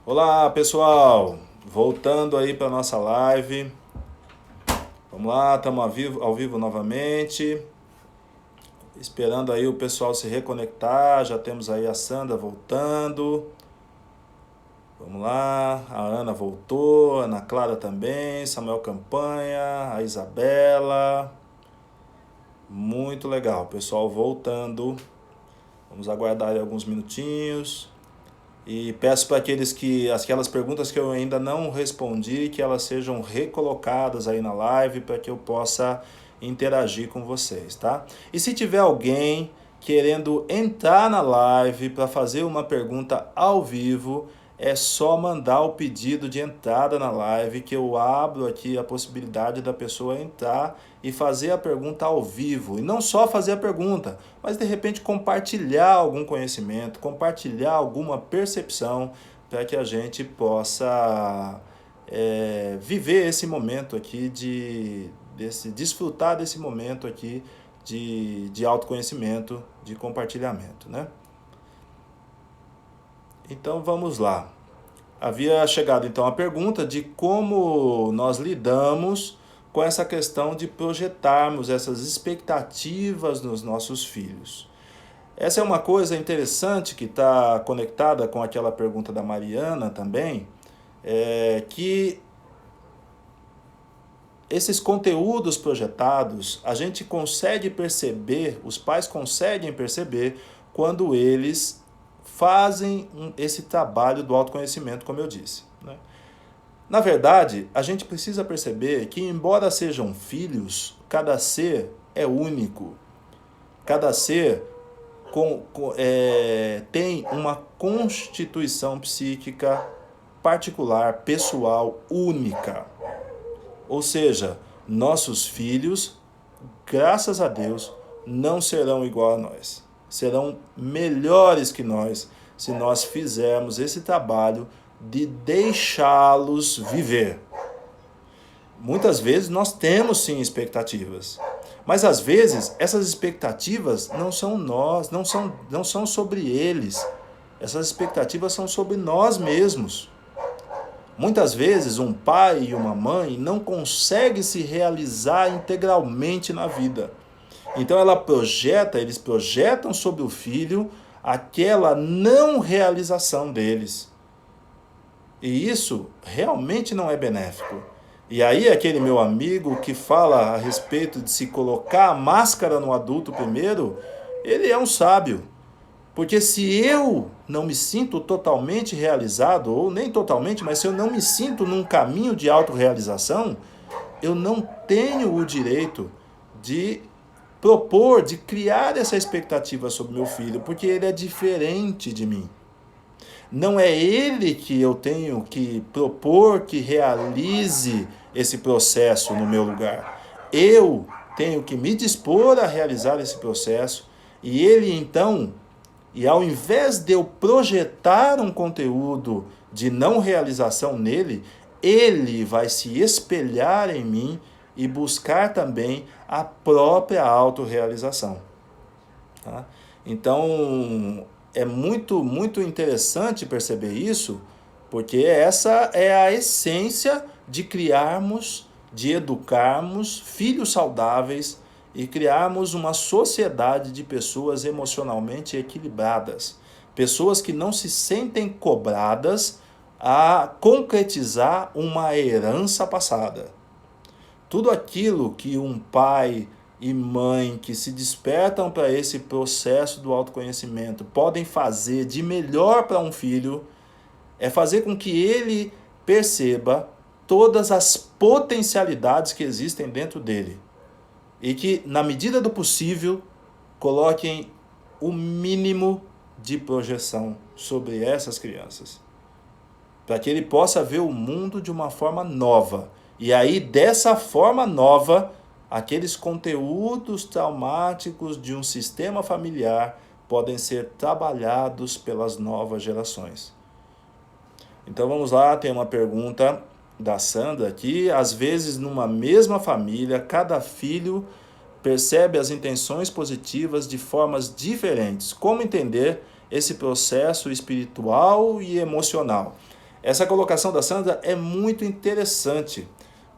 Olá, pessoal! Voltando aí para nossa live. Vamos lá, estamos ao vivo novamente. Esperando aí o pessoal se reconectar. Já temos aí a Sandra voltando. Vamos lá, a Ana voltou, a Ana Clara também, Samuel Campanha, a Isabela. Muito legal, pessoal voltando. Vamos aguardar aí alguns minutinhos. E peço para aquelas perguntas que eu ainda não respondi, que elas sejam recolocadas aí na live para que eu possa interagir com vocês, tá? E se tiver alguém querendo entrar na live para fazer uma pergunta ao vivo, é só mandar o pedido de entrada na live que eu abro aqui a possibilidade da pessoa entrar e fazer a pergunta ao vivo. E não só fazer a pergunta, mas de repente compartilhar algum conhecimento, compartilhar alguma percepção para que a gente possa viver esse momento aqui desfrutar desse momento aqui de autoconhecimento, de compartilhamento, né? Então vamos lá. Havia chegado então a pergunta de como nós lidamos com essa questão de projetarmos essas expectativas nos nossos filhos. Essa é uma coisa interessante que está conectada com aquela pergunta da Mariana também, que esses conteúdos projetados a gente consegue perceber, os pais conseguem perceber quando eles fazem esse trabalho do autoconhecimento, como eu disse, né? Na verdade, a gente precisa perceber que, embora sejam filhos, cada ser é único. Cada ser tem uma constituição psíquica particular, pessoal, única. Ou seja, nossos filhos, graças a Deus, não serão igual a nós. Serão melhores que nós se nós fizermos esse trabalho de deixá-los viver. Muitas vezes nós temos sim expectativas, mas às vezes essas expectativas não são nós, não são sobre eles. Essas expectativas são sobre nós mesmos. Muitas vezes um pai e uma mãe não conseguem se realizar integralmente na vida. Então eles projetam sobre o filho aquela não realização deles. E isso realmente não é benéfico. E aí aquele meu amigo que fala a respeito de se colocar a máscara no adulto primeiro, ele é um sábio. Porque se eu não me sinto totalmente realizado, ou nem totalmente, mas se eu não me sinto num caminho de autorrealização, eu não tenho o direito de propor, de criar essa expectativa sobre meu filho, porque ele é diferente de mim. Não é ele que eu tenho que propor que realize esse processo no meu lugar. Eu tenho que me dispor a realizar esse processo e ele então, e ao invés de eu projetar um conteúdo de não realização nele, ele vai se espelhar em mim e buscar também a própria autorrealização. Tá? Então, é muito interessante perceber isso, porque essa é a essência de criarmos, de educarmos filhos saudáveis e criarmos uma sociedade de pessoas emocionalmente equilibradas. Pessoas que não se sentem cobradas a concretizar uma herança passada. Tudo aquilo que um pai e mãe que se despertam para esse processo do autoconhecimento podem fazer de melhor para um filho é fazer com que ele perceba todas as potencialidades que existem dentro dele e que, na medida do possível, coloquem o mínimo de projeção sobre essas crianças, para que ele possa ver o mundo de uma forma nova. E aí, dessa forma nova, aqueles conteúdos traumáticos de um sistema familiar podem ser trabalhados pelas novas gerações. Então vamos lá, tem uma pergunta da Sandra aqui. Às vezes, numa mesma família, cada filho percebe as intenções positivas de formas diferentes. Como entender esse processo espiritual e emocional? Essa colocação da Sandra é muito interessante,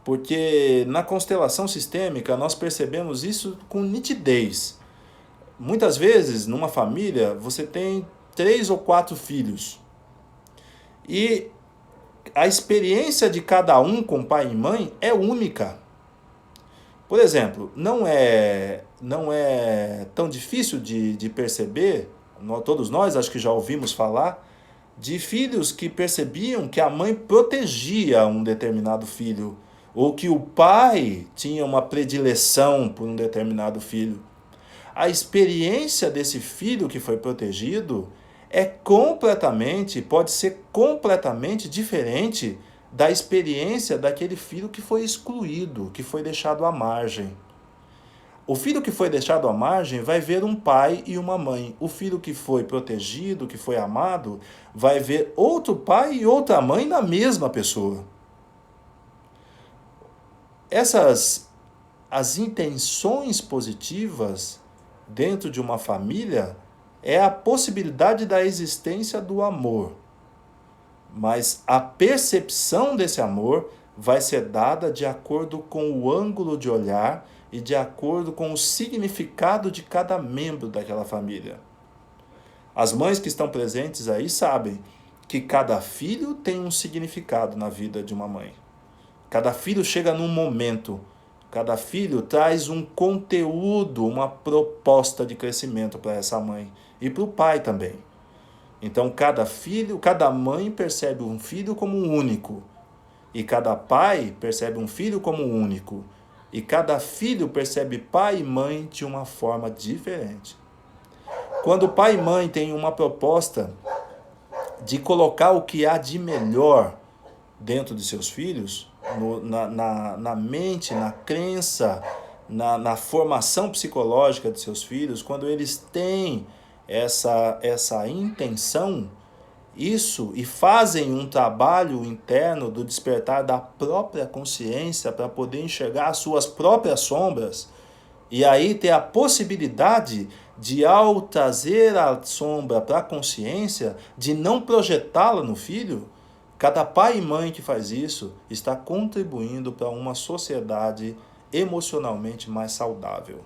porque na constelação sistêmica nós percebemos isso com nitidez. Muitas vezes, numa família, você tem 3 ou 4 filhos. E a experiência de cada um com pai e mãe é única. Por exemplo, não é tão difícil de perceber, todos nós acho que já ouvimos falar, de filhos que percebiam que a mãe protegia um determinado filho, ou que o pai tinha uma predileção por um determinado filho. A experiência desse filho que foi protegido pode ser completamente diferente da experiência daquele filho que foi excluído, que foi deixado à margem. O filho que foi deixado à margem vai ver um pai e uma mãe. O filho que foi protegido, que foi amado, vai ver outro pai e outra mãe na mesma pessoa. As intenções positivas dentro de uma família é a possibilidade da existência do amor. Mas a percepção desse amor vai ser dada de acordo com o ângulo de olhar e de acordo com o significado de cada membro daquela família. As mães que estão presentes aí sabem que cada filho tem um significado na vida de uma mãe. Cada filho chega num momento, cada filho traz um conteúdo, uma proposta de crescimento para essa mãe e para o pai também. Então cada mãe percebe um filho como um único, e cada pai percebe um filho como um único, e cada filho percebe pai e mãe de uma forma diferente. Quando pai e mãe têm uma proposta de colocar o que há de melhor dentro de seus filhos, na mente, na crença, na formação psicológica de seus filhos, quando eles têm essa intenção, e fazem um trabalho interno do despertar da própria consciência para poder enxergar as suas próprias sombras, e aí ter a possibilidade de, ao trazer a sombra para a consciência, de não projetá-la no filho. Cada pai e mãe que faz isso está contribuindo para uma sociedade emocionalmente mais saudável.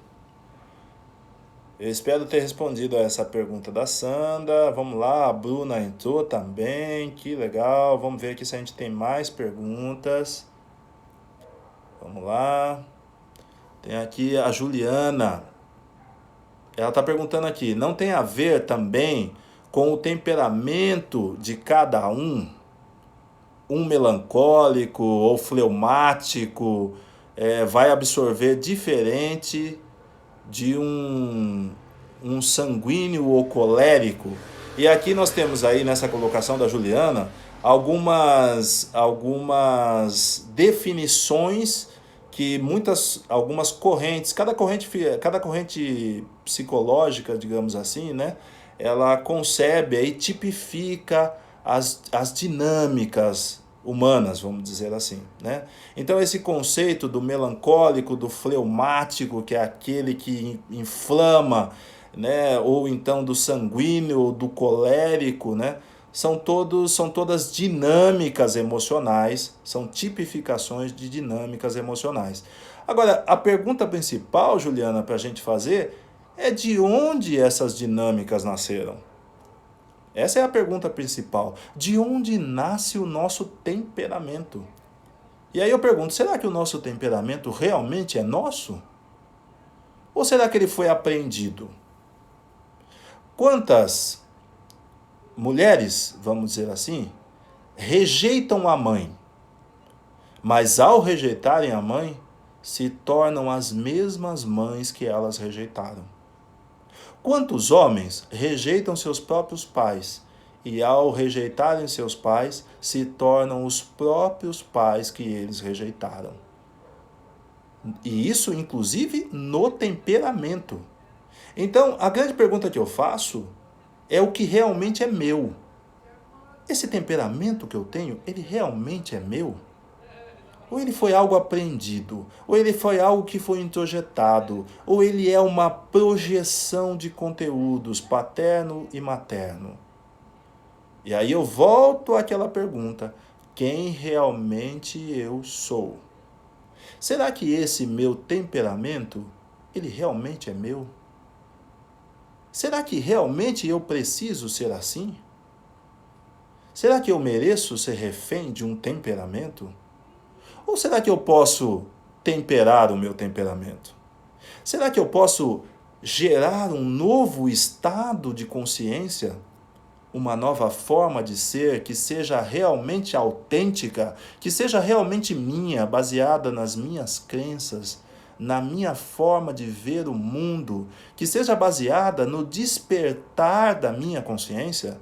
Eu espero ter respondido a essa pergunta da Sandra. Vamos lá, a Bruna entrou também, que legal. Vamos ver aqui se a gente tem mais perguntas. Vamos lá. Tem aqui a Juliana. Ela está perguntando aqui, não tem a ver também com o temperamento de cada um? Um melancólico ou fleumático vai absorver diferente de um sanguíneo ou colérico. E aqui nós temos aí nessa colocação da Juliana algumas definições que algumas correntes, cada corrente psicológica, digamos assim, né, ela concebe e tipifica as dinâmicas humanas, vamos dizer assim, né? Então esse conceito do melancólico, do fleumático, que é aquele que inflama, né? Ou então do sanguíneo, do colérico, né? São todas dinâmicas emocionais, são tipificações de dinâmicas emocionais. Agora, a pergunta principal, Juliana, para a gente fazer é de onde essas dinâmicas nasceram? Essa é a pergunta principal. De onde nasce o nosso temperamento? E aí eu pergunto, será que o nosso temperamento realmente é nosso? Ou será que ele foi aprendido? Quantas mulheres, vamos dizer assim, rejeitam a mãe, mas ao rejeitarem a mãe, se tornam as mesmas mães que elas rejeitaram? Quantos homens rejeitam seus próprios pais e, ao rejeitarem seus pais, se tornam os próprios pais que eles rejeitaram? E isso, inclusive, no temperamento. Então, a grande pergunta que eu faço é o que realmente é meu. Esse temperamento que eu tenho, ele realmente é meu? Ou ele foi algo aprendido, ou ele foi algo que foi introjetado, ou ele é uma projeção de conteúdos paterno e materno. E aí eu volto àquela pergunta: quem realmente eu sou? Será que esse meu temperamento, ele realmente é meu? Será que realmente eu preciso ser assim? Será que eu mereço ser refém de um temperamento? Ou será que eu posso temperar o meu temperamento? Será que eu posso gerar um novo estado de consciência? Uma nova forma de ser que seja realmente autêntica, que seja realmente minha, baseada nas minhas crenças, na minha forma de ver o mundo, que seja baseada no despertar da minha consciência?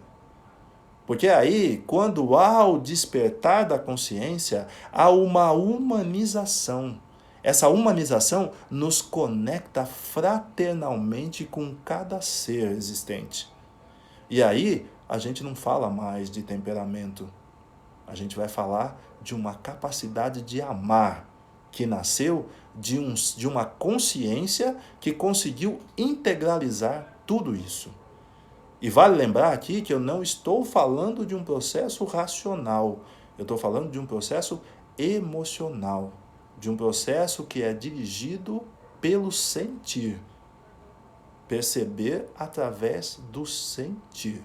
Porque aí, quando há o despertar da consciência, há uma humanização. Essa humanização nos conecta fraternalmente com cada ser existente. E aí, a gente não fala mais de temperamento. A gente vai falar de uma capacidade de amar, que nasceu de uma consciência que conseguiu integralizar tudo isso. E vale lembrar aqui que eu não estou falando de um processo racional, eu estou falando de um processo emocional, de um processo que é dirigido pelo sentir. Perceber através do sentir.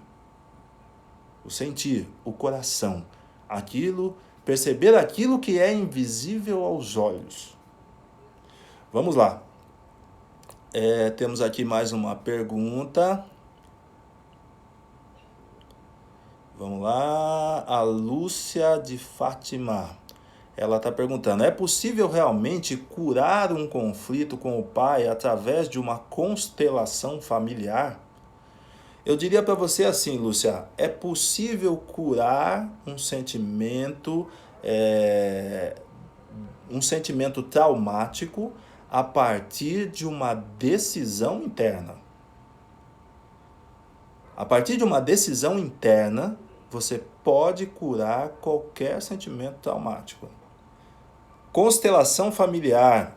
O sentir, o coração, perceber aquilo que é invisível aos olhos. Vamos lá. Temos aqui mais uma pergunta. Vamos lá, a Lúcia de Fátima. Ela está perguntando: é possível realmente curar um conflito com o pai através de uma constelação familiar? Eu diria para você assim, Lúcia, é possível curar um sentimento traumático a partir de uma decisão interna. A partir de uma decisão interna, você pode curar qualquer sentimento traumático. Constelação familiar,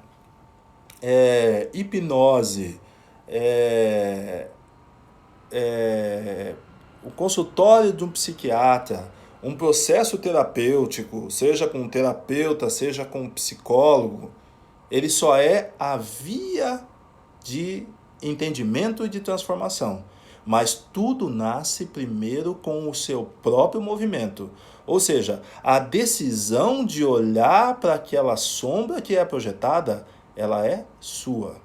hipnose, o consultório de um psiquiatra, um processo terapêutico, seja com um terapeuta, seja com um psicólogo, ele só é a via de entendimento e de transformação. Mas tudo nasce primeiro com o seu próprio movimento. Ou seja, a decisão de olhar para aquela sombra que é projetada, ela é sua.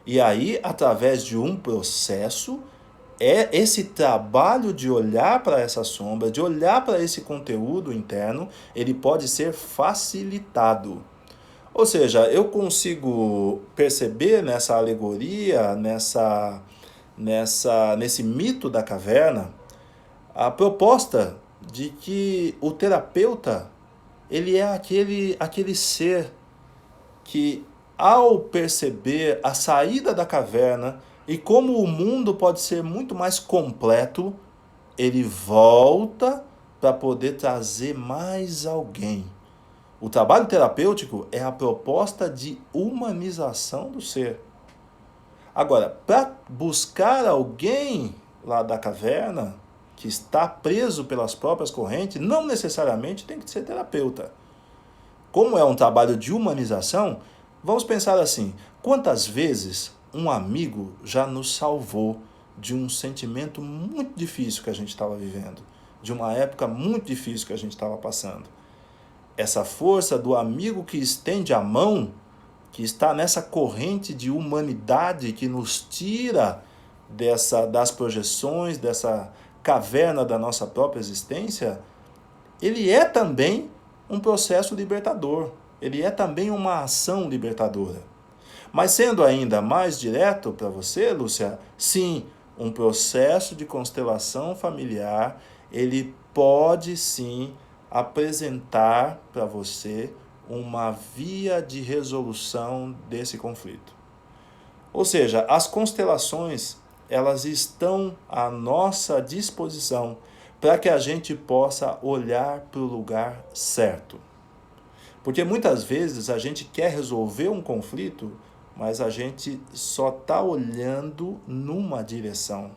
E aí, através de um processo, esse trabalho de olhar para essa sombra, de olhar para esse conteúdo interno, ele pode ser facilitado. Ou seja, eu consigo perceber nessa alegoria, nesse mito da caverna, a proposta de que o terapeuta, ele é aquele ser que, ao perceber a saída da caverna e como o mundo pode ser muito mais completo, ele volta para poder trazer mais alguém. O trabalho terapêutico é a proposta de humanização do ser. Agora, para buscar alguém lá da caverna, que está preso pelas próprias correntes, não necessariamente tem que ser terapeuta. Como é um trabalho de humanização, vamos pensar assim: quantas vezes um amigo já nos salvou de um sentimento muito difícil que a gente estava vivendo, de uma época muito difícil que a gente estava passando? Essa força do amigo que estende a mão, que está nessa corrente de humanidade que nos tira das projeções, dessa caverna da nossa própria existência, ele é também um processo libertador. Ele é também uma ação libertadora. Mas sendo ainda mais direto para você, Lúcia, sim, um processo de constelação familiar, ele pode sim apresentar para você uma via de resolução desse conflito. Ou seja, as constelações, elas estão à nossa disposição para que a gente possa olhar para o lugar certo. Porque muitas vezes a gente quer resolver um conflito, mas a gente só está olhando numa direção.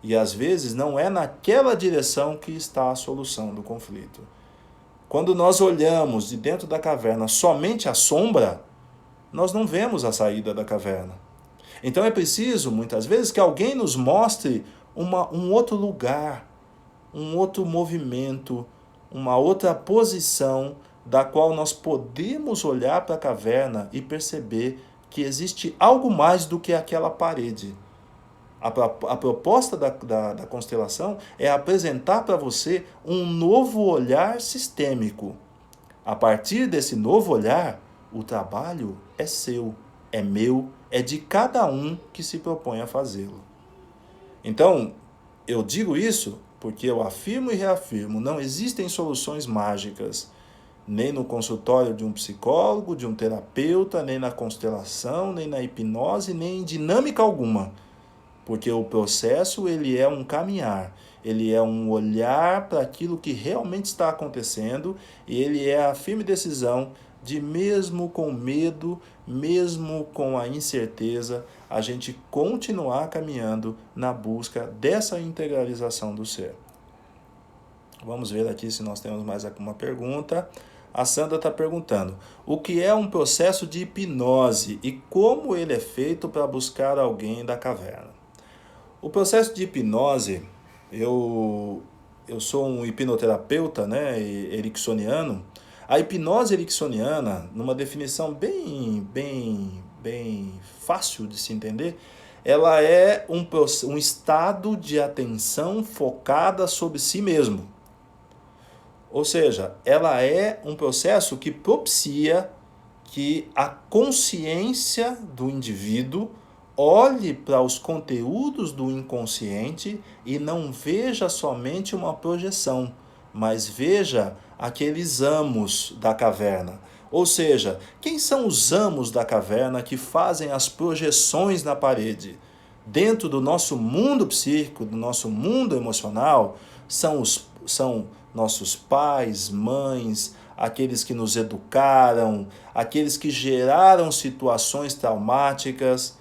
E às vezes não é naquela direção que está a solução do conflito. Quando nós olhamos de dentro da caverna somente a sombra, nós não vemos a saída da caverna. Então é preciso, muitas vezes, que alguém nos mostre um outro lugar, um outro movimento, uma outra posição da qual nós podemos olhar para a caverna e perceber que existe algo mais do que aquela parede. A proposta da constelação é apresentar para você um novo olhar sistêmico. A partir desse novo olhar, o trabalho é seu, é meu, é de cada um que se propõe a fazê-lo. Então, eu digo isso porque eu afirmo e reafirmo, não existem soluções mágicas, nem no consultório de um psicólogo, de um terapeuta, nem na constelação, nem na hipnose, nem em dinâmica alguma. Porque o processo, ele é um caminhar, ele é um olhar para aquilo que realmente está acontecendo e ele é a firme decisão de, mesmo com medo, mesmo com a incerteza, a gente continuar caminhando na busca dessa integralização do ser. Vamos ver aqui se nós temos mais alguma pergunta. A Sandra está perguntando, o que é um processo de hipnose e como ele é feito para buscar alguém da caverna? O processo de hipnose, eu sou um hipnoterapeuta, né, ericksoniano. A hipnose ericksoniana, numa definição bem fácil de se entender, ela é um estado de atenção focada sobre si mesmo. Ou seja, ela é um processo que propicia que a consciência do indivíduo olhe para os conteúdos do inconsciente e não veja somente uma projeção, mas veja aqueles amos da caverna. Ou seja, quem são os amos da caverna que fazem as projeções na parede? Dentro do nosso mundo psíquico, do nosso mundo emocional, são nossos pais, mães, aqueles que nos educaram, aqueles que geraram situações traumáticas.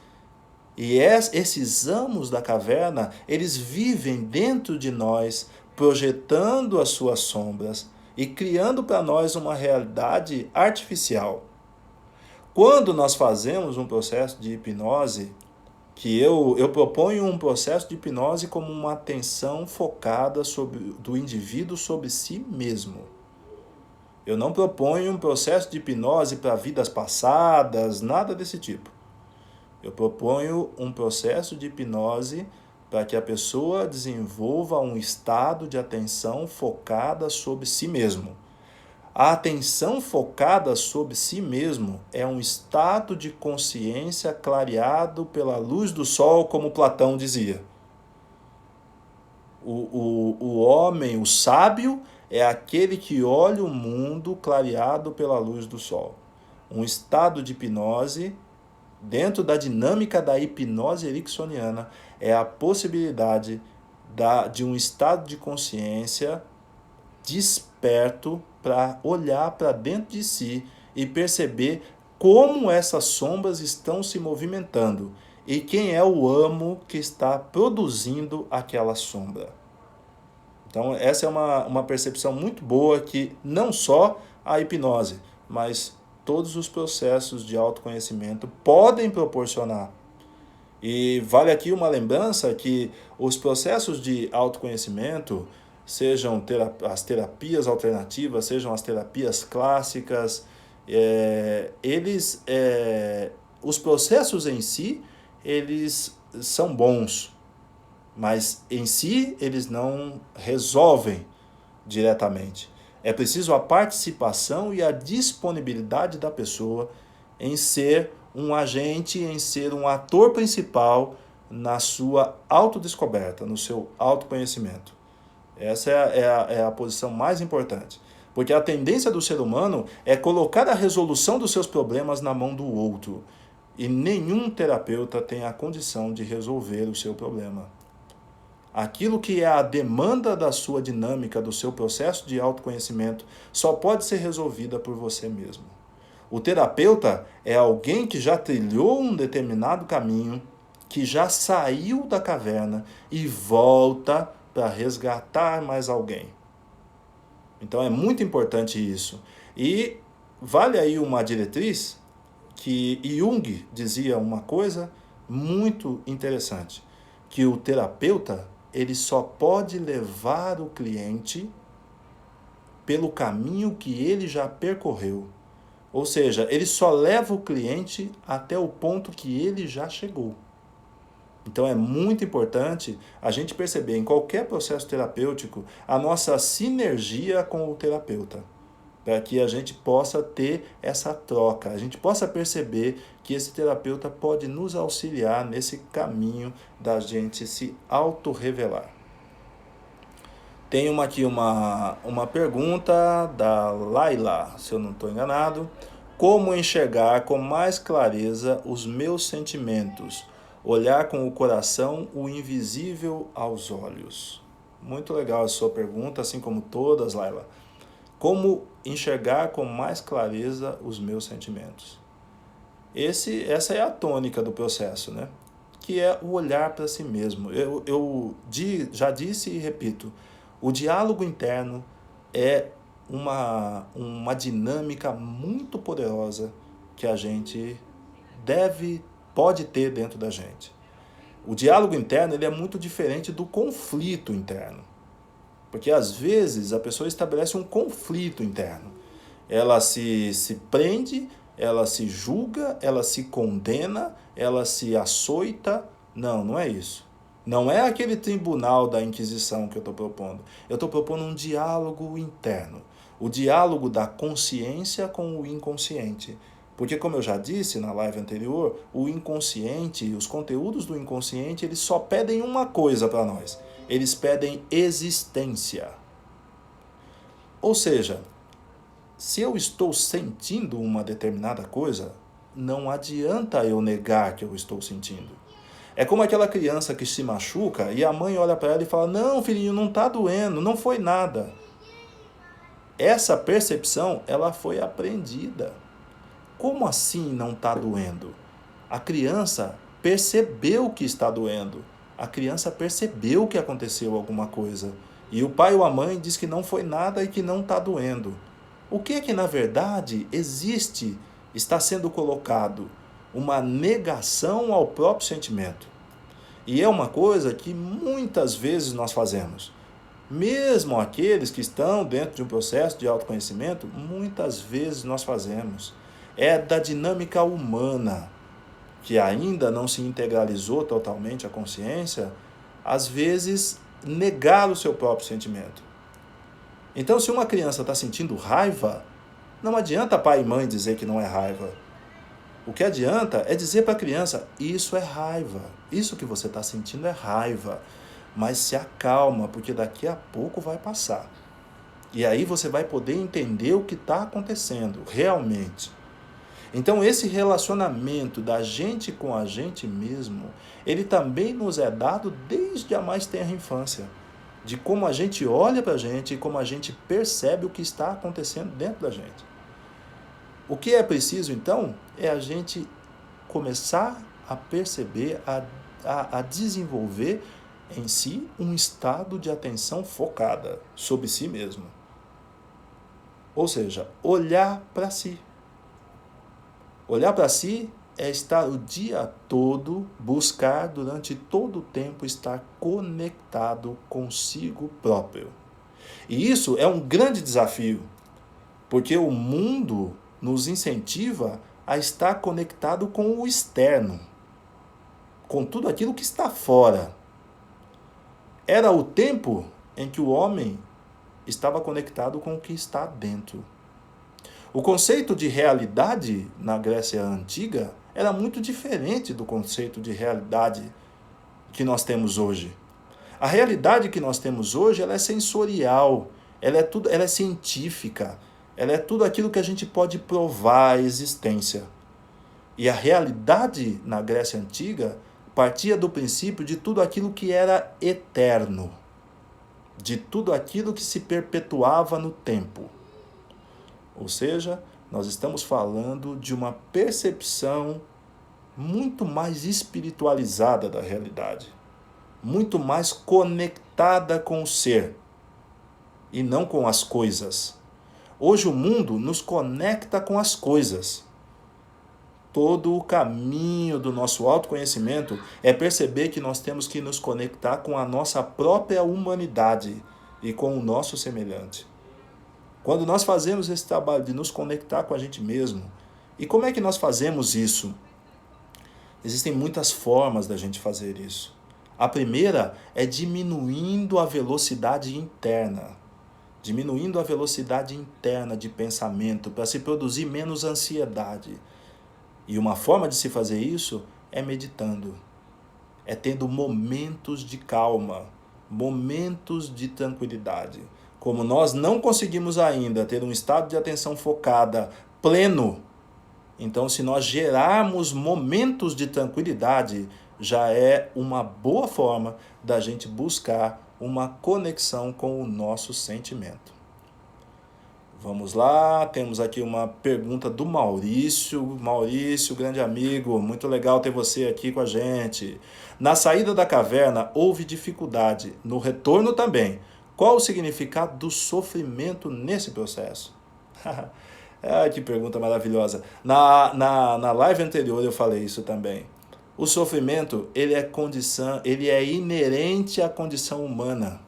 E esses amos da caverna, eles vivem dentro de nós, projetando as suas sombras e criando para nós uma realidade artificial. Quando nós fazemos um processo de hipnose, que eu proponho um processo de hipnose como uma atenção focada do indivíduo sobre si mesmo. Eu não proponho um processo de hipnose para vidas passadas, nada desse tipo. Eu proponho um processo de hipnose para que a pessoa desenvolva um estado de atenção focada sobre si mesmo. A atenção focada sobre si mesmo é um estado de consciência clareado pela luz do sol, como Platão dizia. O homem, o sábio, é aquele que olha o mundo clareado pela luz do sol. Um estado de hipnose, dentro da dinâmica da hipnose ericksoniana, é a possibilidade de um estado de consciência desperto para olhar para dentro de si e perceber como essas sombras estão se movimentando e quem é o amo que está produzindo aquela sombra. Então essa é uma percepção muito boa que não só a hipnose, mas todos os processos de autoconhecimento podem proporcionar. E vale aqui uma lembrança que os processos de autoconhecimento, sejam as terapias alternativas, sejam as terapias clássicas, os processos em si, eles são bons, mas em si eles não resolvem diretamente. É preciso a participação e a disponibilidade da pessoa em ser um agente, em ser um ator principal na sua autodescoberta, no seu autoconhecimento. Essa é a posição mais importante. Porque a tendência do ser humano é colocar a resolução dos seus problemas na mão do outro. E nenhum terapeuta tem a condição de resolver o seu problema. Aquilo que é a demanda da sua dinâmica, do seu processo de autoconhecimento, só pode ser resolvida por você mesmo. O terapeuta é alguém que já trilhou um determinado caminho, que já saiu da caverna e volta para resgatar mais alguém. Então é muito importante isso. E vale aí uma diretriz que Jung dizia uma coisa muito interessante, que o terapeuta ele só pode levar o cliente pelo caminho que ele já percorreu. Ou seja, ele só leva o cliente até o ponto que ele já chegou. Então é muito importante a gente perceber em qualquer processo terapêutico a nossa sinergia com o terapeuta, para que a gente possa ter essa troca, a gente possa perceber que esse terapeuta pode nos auxiliar nesse caminho da gente se autorrevelar. Tem aqui uma pergunta da Laila, se eu não estou enganado. Como enxergar com mais clareza os meus sentimentos? Olhar com o coração o invisível aos olhos. Muito legal a sua pergunta, assim como todas, Laila. Como enxergar com mais clareza os meus sentimentos? Essa é a tônica do processo, né? Que é o olhar para si mesmo. Eu já disse e repito, o diálogo interno é uma dinâmica muito poderosa que a gente pode ter dentro da gente. O diálogo interno ele é muito diferente do conflito interno. Porque às vezes a pessoa estabelece um conflito interno. Ela se prende, ela se julga, ela se condena, ela se açoita. Não é isso. Não é aquele tribunal da Inquisição que eu estou propondo. Eu estou propondo um diálogo interno. O diálogo da consciência com o inconsciente. Porque, como eu já disse na live anterior, o inconsciente, os conteúdos do inconsciente, eles só pedem uma coisa para nós. Eles pedem existência. Ou seja, se eu estou sentindo uma determinada coisa, não adianta eu negar que eu estou sentindo. É como aquela criança que se machuca e a mãe olha para ela e fala: não, filhinho, não está doendo, não foi nada. Essa percepção, ela foi aprendida. Como assim não está doendo? A criança percebeu que está doendo. A criança percebeu que aconteceu alguma coisa. E o pai ou a mãe diz que não foi nada e que não está doendo. O que é que, na verdade, está sendo colocado? Uma negação ao próprio sentimento. E é uma coisa que muitas vezes nós fazemos. Mesmo aqueles que estão dentro de um processo de autoconhecimento, muitas vezes nós fazemos. É da dinâmica humana, que ainda não se integralizou totalmente a consciência, às vezes negar o seu próprio sentimento. Então, se uma criança está sentindo raiva, não adianta pai e mãe dizer que não é raiva. O que adianta é dizer para a criança: isso é raiva, isso que você está sentindo é raiva, mas se acalma, porque daqui a pouco vai passar. E aí você vai poder entender o que está acontecendo realmente. Então esse relacionamento da gente com a gente mesmo, ele também nos é dado desde a mais tenra infância. De como a gente olha para a gente e como a gente percebe o que está acontecendo dentro da gente. O que é preciso, então, é a gente começar a perceber, a desenvolver em si um estado de atenção focada sobre si mesmo. Ou seja, olhar para si. Olhar para si é estar o dia todo, buscar durante todo o tempo estar conectado consigo próprio. E isso é um grande desafio, porque o mundo nos incentiva a estar conectado com o externo, com tudo aquilo que está fora. Era o tempo em que o homem estava conectado com o que está dentro. O conceito de realidade na Grécia Antiga era muito diferente do conceito de realidade que nós temos hoje. A realidade que nós temos hoje, ela é sensorial, ela é científica, ela é tudo aquilo que a gente pode provar a existência. E a realidade na Grécia Antiga partia do princípio de tudo aquilo que era eterno, de tudo aquilo que se perpetuava no tempo. Ou seja, nós estamos falando de uma percepção muito mais espiritualizada da realidade, muito mais conectada com o ser e não com as coisas. Hoje o mundo nos conecta com as coisas. Todo o caminho do nosso autoconhecimento é perceber que nós temos que nos conectar com a nossa própria humanidade e com o nosso semelhante. Quando nós fazemos esse trabalho de nos conectar com a gente mesmo, e como é que nós fazemos isso? Existem muitas formas da gente fazer isso. A primeira é diminuindo a velocidade interna. Diminuindo a velocidade interna de pensamento para se produzir menos ansiedade. E uma forma de se fazer isso é meditando. É tendo momentos de calma, momentos de tranquilidade. Como nós não conseguimos ainda ter um estado de atenção focada pleno, então se nós gerarmos momentos de tranquilidade, já é uma boa forma da gente buscar uma conexão com o nosso sentimento. Vamos lá, temos aqui uma pergunta do Maurício. Maurício, grande amigo, muito legal ter você aqui com a gente. Na saída da caverna houve dificuldade, no retorno também. Qual o significado do sofrimento nesse processo? Que pergunta maravilhosa. Na live anterior eu falei isso também. O sofrimento, ele é inerente à condição humana.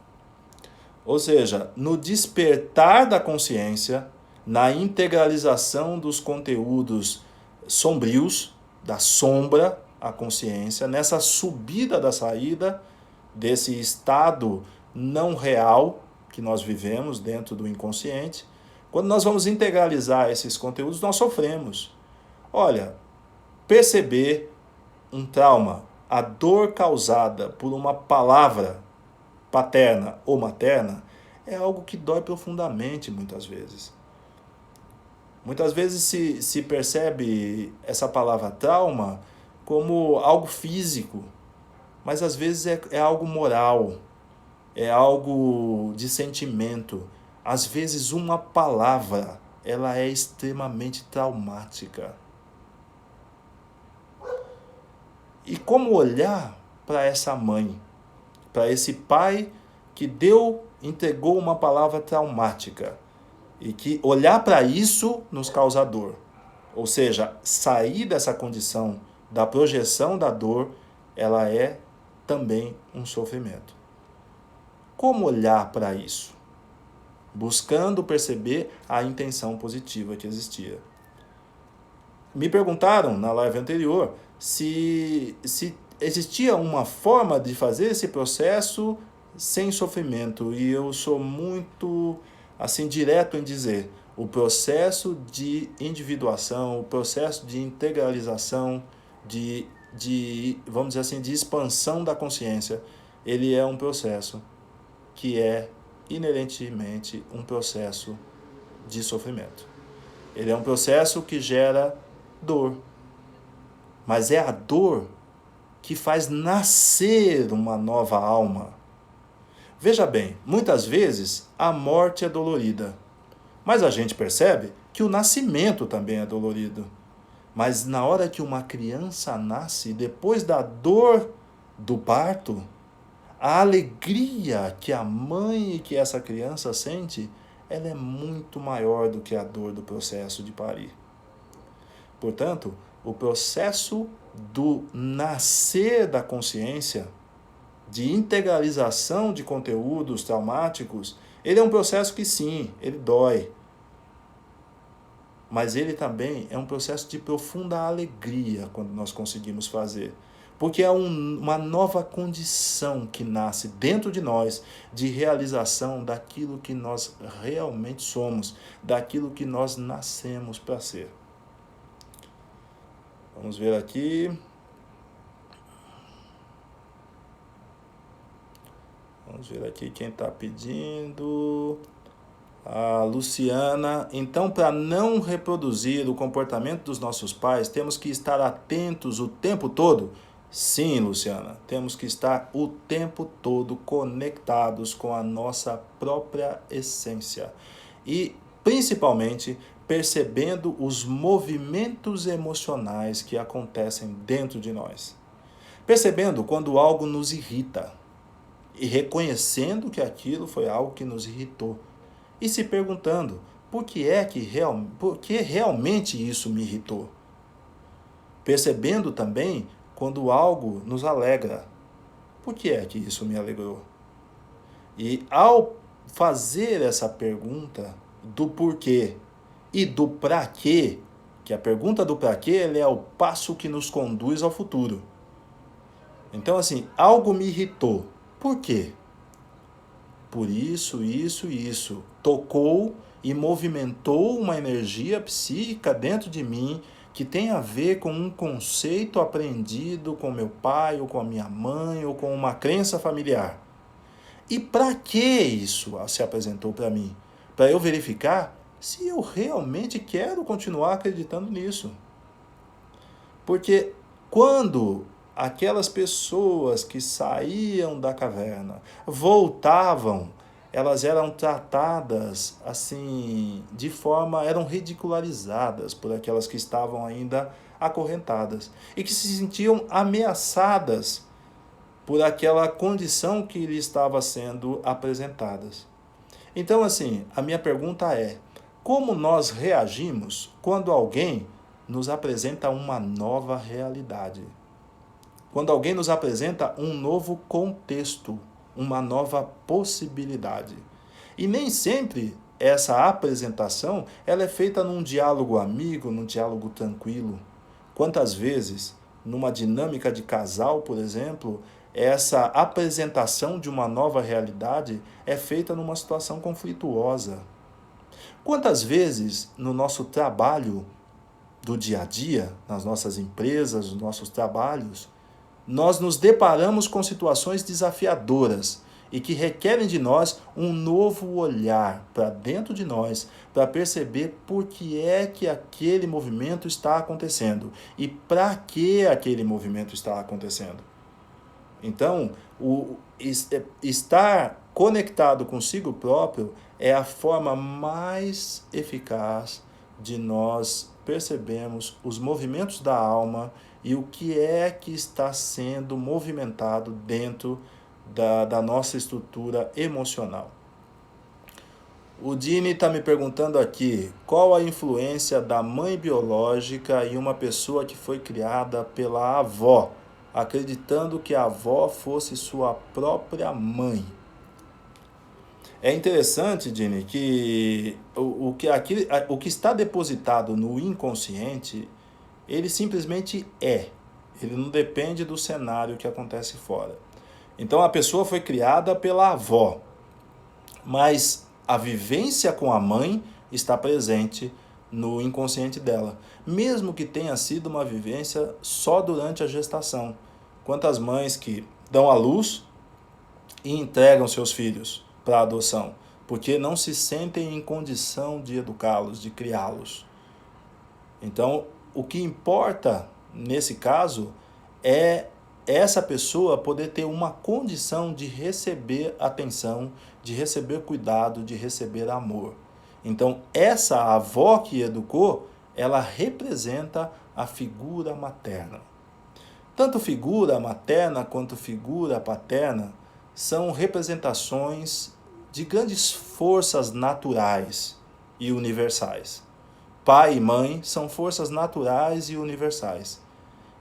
Ou seja, no despertar da consciência, na integralização dos conteúdos sombrios, da sombra à consciência, nessa subida da saída desse estado não real que nós vivemos dentro do inconsciente, quando nós vamos integralizar esses conteúdos, nós sofremos. Olha, perceber um trauma, a dor causada por uma palavra paterna ou materna, é algo que dói profundamente muitas vezes. Muitas vezes se percebe essa palavra trauma como algo físico, mas às vezes é algo moral, é algo de sentimento. Às vezes uma palavra, ela é extremamente traumática. E como olhar para essa mãe, para esse pai que entregou uma palavra traumática e que olhar para isso nos causa dor. Ou seja, sair dessa condição da projeção da dor, ela é também um sofrimento. Como olhar para isso? Buscando perceber a intenção positiva que existia. Me perguntaram na live anterior se existia uma forma de fazer esse processo sem sofrimento, e eu sou muito direto em dizer, o processo de individuação, o processo de integralização, vamos dizer assim, de expansão da consciência, ele é um processo que é inerentemente um processo de sofrimento. Ele é um processo que gera dor, mas é a dor que faz nascer uma nova alma. Veja bem, muitas vezes a morte é dolorida, mas a gente percebe que o nascimento também é dolorido. Mas na hora que uma criança nasce, depois da dor do parto, a alegria que a mãe e que essa criança sente, ela é muito maior do que a dor do processo de parir. Portanto, o processo do nascer da consciência, de integralização de conteúdos traumáticos, ele é um processo que sim, ele dói. Mas ele também é um processo de profunda alegria quando nós conseguimos fazer. Porque é uma nova condição que nasce dentro de nós de realização daquilo que nós realmente somos, daquilo que nós nascemos para ser. Vamos ver aqui. Vamos ver aqui quem está pedindo. A Luciana. Então, para não reproduzir o comportamento dos nossos pais, temos que estar atentos o tempo todo? Sim, Luciana. Temos que estar o tempo todo conectados com a nossa própria essência. E, principalmente, percebendo os movimentos emocionais que acontecem dentro de nós. Percebendo quando algo nos irrita e reconhecendo que aquilo foi algo que nos irritou. E se perguntando, por que realmente isso me irritou? Percebendo também quando algo nos alegra. Por que é que isso me alegrou? E ao fazer essa pergunta do porquê e do para quê, que a pergunta do para quê ele é o passo que nos conduz ao futuro. Então assim, algo me irritou. Por quê? Por isso, isso. Tocou e movimentou uma energia psíquica dentro de mim que tem a ver com um conceito aprendido com meu pai, ou com a minha mãe, ou com uma crença familiar. E para que isso se apresentou para mim? Para eu verificar se eu realmente quero continuar acreditando nisso. Porque quando aquelas pessoas que saíam da caverna voltavam, elas eram tratadas assim, de forma, eram ridicularizadas por aquelas que estavam ainda acorrentadas e que se sentiam ameaçadas por aquela condição que lhe estava sendo apresentadas. Então assim, a minha pergunta é, como nós reagimos quando alguém nos apresenta uma nova realidade? Quando alguém nos apresenta um novo contexto, uma nova possibilidade. E nem sempre essa apresentação ela é feita num diálogo amigo, num diálogo tranquilo. Quantas vezes, numa dinâmica de casal, por exemplo, essa apresentação de uma nova realidade é feita numa situação conflituosa. Quantas vezes no nosso trabalho do dia a dia, nas nossas empresas, nos nossos trabalhos, nós nos deparamos com situações desafiadoras e que requerem de nós um novo olhar para dentro de nós, para perceber por que é que aquele movimento está acontecendo e para que aquele movimento está acontecendo. Então, estar conectado consigo próprio é a forma mais eficaz de nós percebermos os movimentos da alma e o que é que está sendo movimentado dentro da nossa estrutura emocional. O Dini está me perguntando aqui, qual a influência da mãe biológica em uma pessoa que foi criada pela avó, acreditando que a avó fosse sua própria mãe? É interessante, Dini, que o que está depositado no inconsciente, ele simplesmente é. Ele não depende do cenário que acontece fora. Então a pessoa foi criada pela avó, mas a vivência com a mãe está presente no inconsciente dela, mesmo que tenha sido uma vivência só durante a gestação. Quantas mães que dão à luz e entregam seus filhos para adoção, porque não se sentem em condição de educá-los, de criá-los. Então, o que importa nesse caso é essa pessoa poder ter uma condição de receber atenção, de receber cuidado, de receber amor. Então, essa avó que educou, ela representa a figura materna. Tanto figura materna quanto figura paterna são representações de grandes forças naturais e universais. Pai e mãe são forças naturais e universais.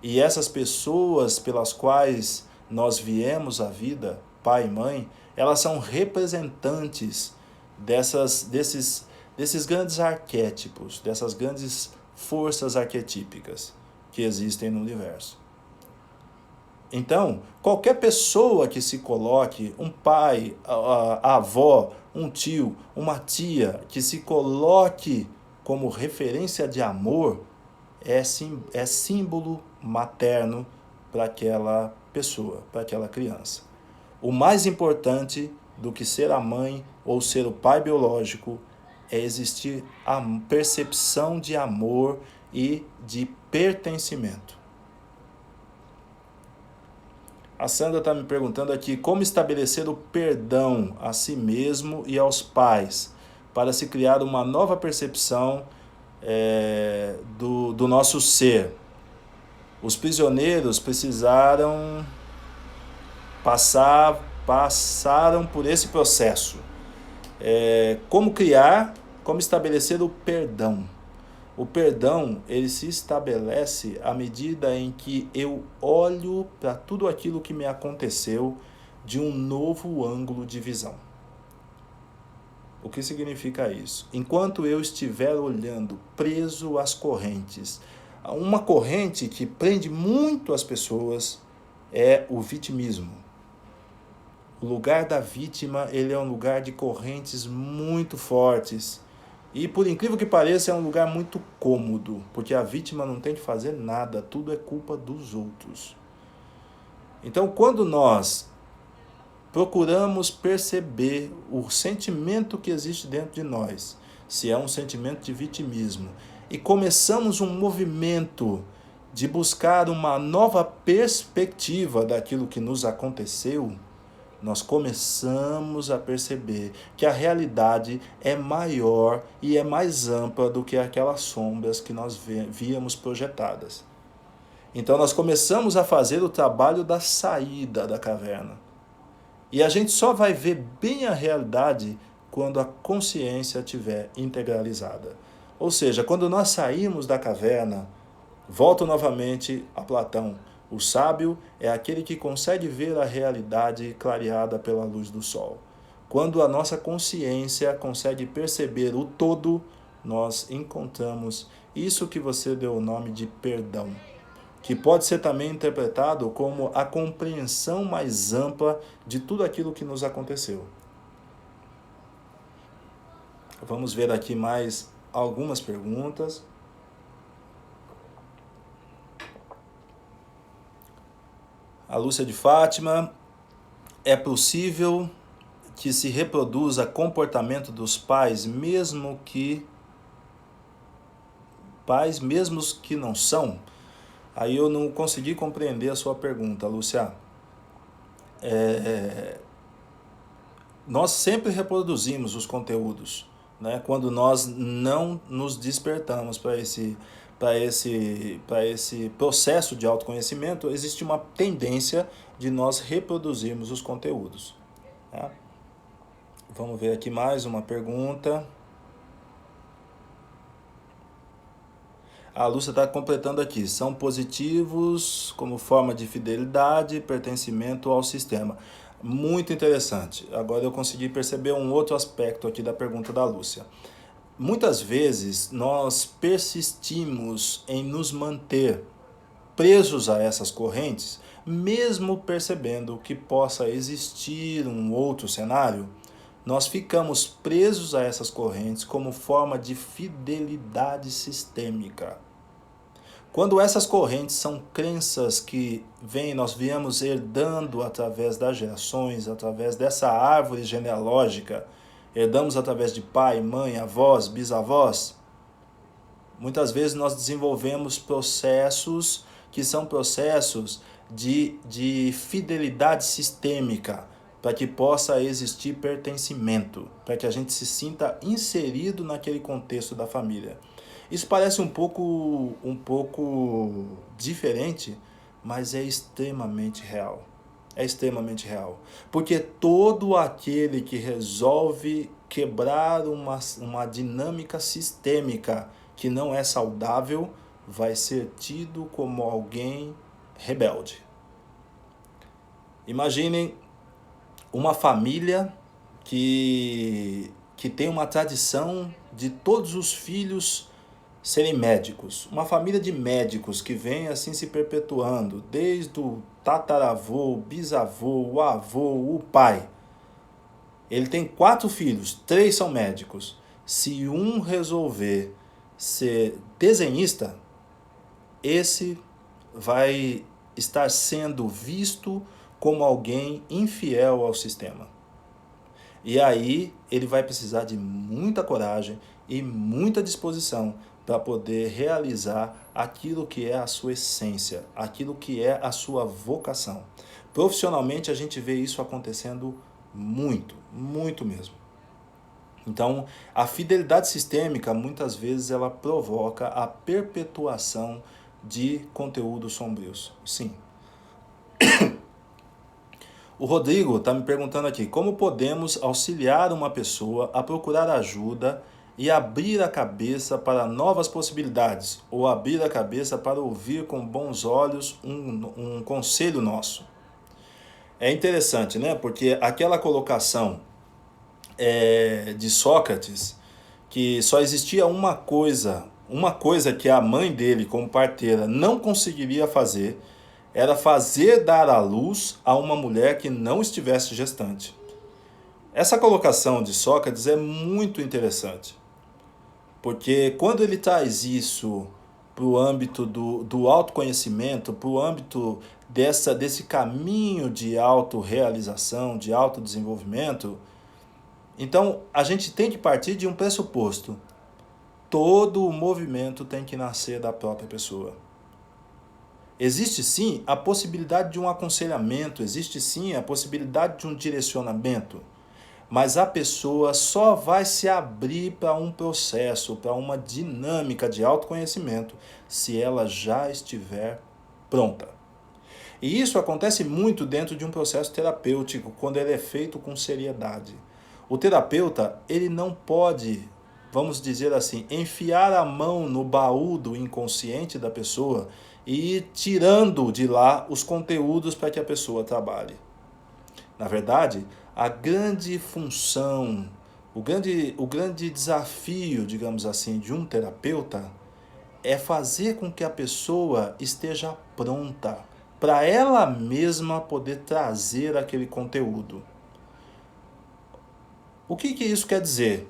E essas pessoas pelas quais nós viemos à vida, pai e mãe, elas são representantes desses grandes arquétipos, dessas grandes forças arquetípicas que existem no universo. Então, qualquer pessoa que se coloque, um pai, a avó, um tio, uma tia, que se coloque como referência de amor, é símbolo materno para aquela pessoa, para aquela criança. O mais importante do que ser a mãe ou ser o pai biológico é existir a percepção de amor e de pertencimento. A Sandra está me perguntando aqui, como estabelecer o perdão a si mesmo e aos pais, para se criar uma nova percepção do nosso ser. Os prisioneiros passaram por esse processo. Como criar, como estabelecer o perdão. O perdão, ele se estabelece à medida em que eu olho para tudo aquilo que me aconteceu de um novo ângulo de visão. O que significa isso? Enquanto eu estiver olhando preso às correntes, uma corrente que prende muito as pessoas é o vitimismo. O lugar da vítima, ele é um lugar de correntes muito fortes. E por incrível que pareça, é um lugar muito cômodo, porque a vítima não tem que fazer nada, tudo é culpa dos outros. Então, quando nós procuramos perceber o sentimento que existe dentro de nós, se é um sentimento de vitimismo, e começamos um movimento de buscar uma nova perspectiva daquilo que nos aconteceu, nós começamos a perceber que a realidade é maior e é mais ampla do que aquelas sombras que nós víamos projetadas. Então nós começamos a fazer o trabalho da saída da caverna. E a gente só vai ver bem a realidade quando a consciência estiver integralizada. Ou seja, quando nós saímos da caverna, volto novamente a Platão. O sábio é aquele que consegue ver a realidade clareada pela luz do sol. Quando a nossa consciência consegue perceber o todo, nós encontramos isso que você deu o nome de perdão, que pode ser também interpretado como a compreensão mais ampla de tudo aquilo que nos aconteceu. Vamos ver aqui mais algumas perguntas. A Lúcia de Fátima: é possível que se reproduza comportamento dos pais mesmo que não são? Aí eu não consegui compreender a sua pergunta, Lúcia. Nós sempre reproduzimos os conteúdos, né? Quando nós não nos despertamos para esse processo de autoconhecimento, existe uma tendência de nós reproduzirmos os conteúdos. Tá? Vamos ver aqui mais uma pergunta. A Lúcia está completando aqui. São positivos como forma de fidelidade, pertencimento ao sistema. Muito interessante. Agora eu consegui perceber um outro aspecto aqui da pergunta da Lúcia. Muitas vezes nós persistimos em nos manter presos a essas correntes, mesmo percebendo que possa existir um outro cenário. Nós ficamos presos a essas correntes como forma de fidelidade sistêmica. Quando essas correntes são crenças que nós viemos herdando através das gerações, através dessa árvore genealógica, herdamos através de pai, mãe, avós, bisavós, muitas vezes nós desenvolvemos processos que são processos de fidelidade sistêmica, para que possa existir pertencimento, para que a gente se sinta inserido naquele contexto da família. Isso parece um pouco diferente, mas é extremamente real. É extremamente real. Porque todo aquele que resolve quebrar uma dinâmica sistêmica que não é saudável, vai ser tido como alguém rebelde. Imaginem uma família que tem uma tradição de todos os filhos serem médicos. Uma família de médicos que vem assim se perpetuando, desde o tataravô, o bisavô, o avô, o pai. Ele tem 4 filhos, 3 são médicos. Se um resolver ser desenhista, esse vai estar sendo visto como alguém infiel ao sistema. E aí ele vai precisar de muita coragem e muita disposição para poder realizar aquilo que é a sua essência, aquilo que é a sua vocação. Profissionalmente a gente vê isso acontecendo muito, muito mesmo. Então, a fidelidade sistêmica, muitas vezes, ela provoca a perpetuação de conteúdos sombrios. Sim. O Rodrigo está me perguntando aqui, como podemos auxiliar uma pessoa a procurar ajuda e abrir a cabeça para novas possibilidades, ou abrir a cabeça para ouvir com bons olhos um conselho nosso? É interessante, né? Porque aquela colocação de Sócrates, que só existia uma coisa que a mãe dele, como parteira, não conseguiria fazer, era fazer dar à luz a uma mulher que não estivesse gestante. Essa colocação de Sócrates é muito interessante, porque quando ele traz isso para o âmbito do autoconhecimento, para o âmbito desse caminho de autorrealização, de autodesenvolvimento, então a gente tem que partir de um pressuposto. Todo o movimento tem que nascer da própria pessoa. Existe sim a possibilidade de um aconselhamento, existe sim a possibilidade de um direcionamento, mas a pessoa só vai se abrir para um processo, para uma dinâmica de autoconhecimento, se ela já estiver pronta. E isso acontece muito dentro de um processo terapêutico, quando ele é feito com seriedade. O terapeuta, ele não pode, vamos dizer assim, enfiar a mão no baú do inconsciente da pessoa e ir tirando de lá os conteúdos para que a pessoa trabalhe. Na verdade, a grande função, o grande desafio, digamos assim, de um terapeuta é fazer com que a pessoa esteja pronta para ela mesma poder trazer aquele conteúdo. O que isso quer dizer?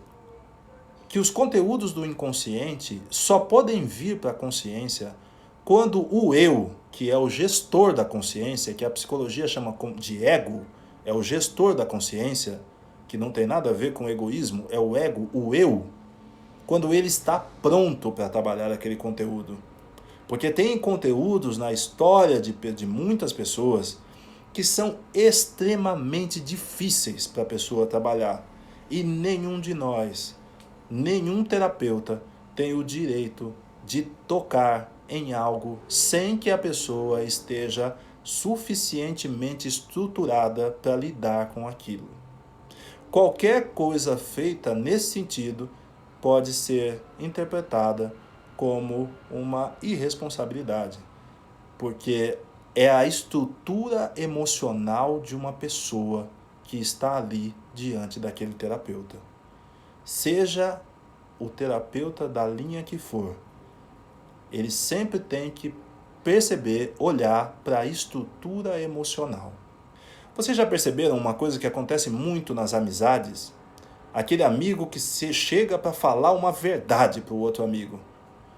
Que os conteúdos do inconsciente só podem vir para a consciência quando o eu, que é o gestor da consciência, que a psicologia chama de ego, é o gestor da consciência, que não tem nada a ver com egoísmo, é o ego, o eu, quando ele está pronto para trabalhar aquele conteúdo. Porque tem conteúdos na história de muitas pessoas que são extremamente difíceis para a pessoa trabalhar. E nenhum de nós, nenhum terapeuta tem o direito de tocar em algo sem que a pessoa esteja suficientemente estruturada para lidar com aquilo. Qualquer coisa feita nesse sentido pode ser interpretada como uma irresponsabilidade, porque é a estrutura emocional de uma pessoa que está ali diante daquele terapeuta. Seja o terapeuta da linha que for, ele sempre tem que perceber, olhar para a estrutura emocional. Vocês já perceberam uma coisa que acontece muito nas amizades? Aquele amigo que chega para falar uma verdade para o outro amigo.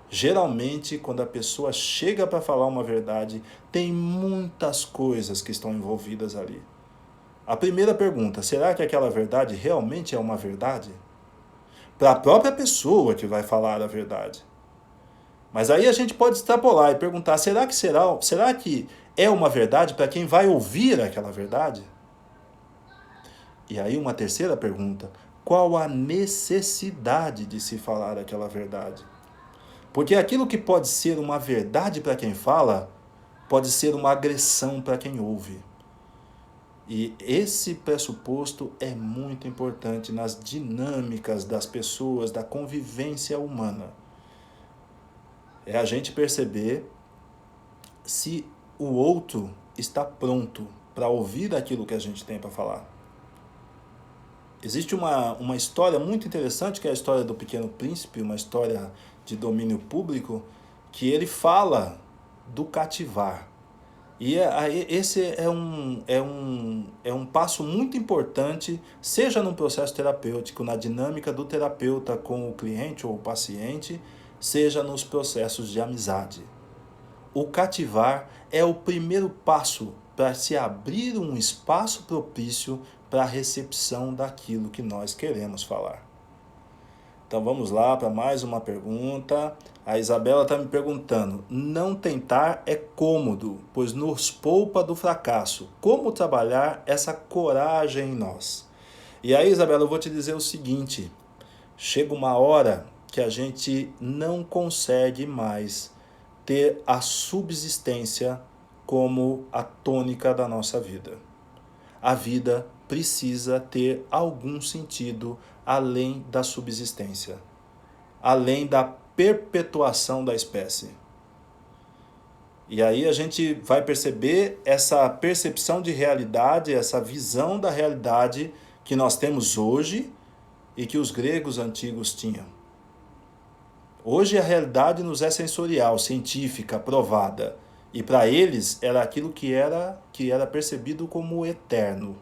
Geralmente, quando a pessoa chega para falar uma verdade, tem muitas coisas que estão envolvidas ali. A primeira pergunta, será que aquela verdade realmente é uma verdade? Para a própria pessoa que vai falar a verdade. Mas aí a gente pode extrapolar e perguntar, será que é uma verdade para quem vai ouvir aquela verdade? E aí uma terceira pergunta, qual a necessidade de se falar aquela verdade? Porque aquilo que pode ser uma verdade para quem fala, pode ser uma agressão para quem ouve. E esse pressuposto é muito importante nas dinâmicas das pessoas, da convivência humana. É a gente perceber se o outro está pronto para ouvir aquilo que a gente tem para falar. Existe uma história muito interessante, que é a história do Pequeno Príncipe, uma história de domínio público, que ele fala do cativar. E esse é um passo muito importante, seja num processo terapêutico, na dinâmica do terapeuta com o cliente ou o paciente, seja nos processos de amizade. O cativar é o primeiro passo para se abrir um espaço propício para a recepção daquilo que nós queremos falar. Então vamos lá para mais uma pergunta. A Isabela está me perguntando, não tentar é cômodo, pois nos poupa do fracasso. Como trabalhar essa coragem em nós? E aí, Isabela, eu vou te dizer o seguinte, chega uma hora que a gente não consegue mais ter a subsistência como a tônica da nossa vida. A vida precisa ter algum sentido além da subsistência, além da perpetuação da espécie. E aí a gente vai perceber essa percepção de realidade, essa visão da realidade que nós temos hoje e que os gregos antigos tinham. Hoje a realidade nos é sensorial, científica, provada. E para eles era aquilo que era percebido como eterno.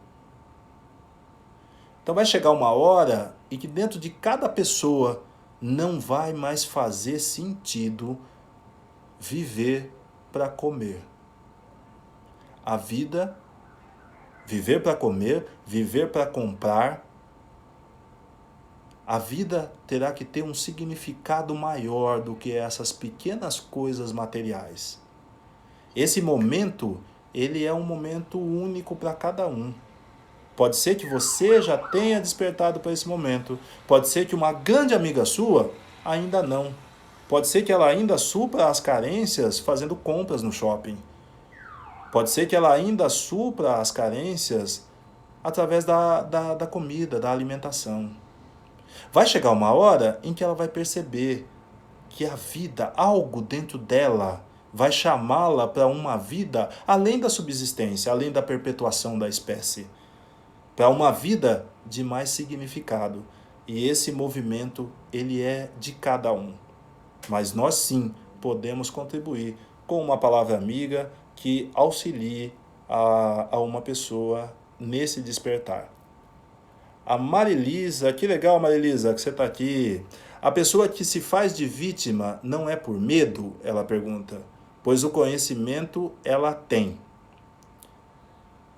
Então vai chegar uma hora em que dentro de cada pessoa não vai mais fazer sentido viver para comer. A vida, viver para comer, viver para comprar, a vida terá que ter um significado maior do que essas pequenas coisas materiais. Esse momento, ele é um momento único para cada um. Pode ser que você já tenha despertado para esse momento. Pode ser que uma grande amiga sua ainda não. Pode ser que ela ainda supra as carências fazendo compras no shopping. Pode ser que ela ainda supra as carências através da comida, da alimentação. Vai chegar uma hora em que ela vai perceber que a vida, algo dentro dela, vai chamá-la para uma vida além da subsistência, além da perpetuação da espécie. Para uma vida de mais significado. E esse movimento, ele é de cada um. Mas nós sim podemos contribuir com uma palavra amiga que auxilie a uma pessoa nesse despertar. A Marilisa, que legal, Marilisa, que você está aqui. A pessoa que se faz de vítima não é por medo, ela pergunta, pois o conhecimento ela tem.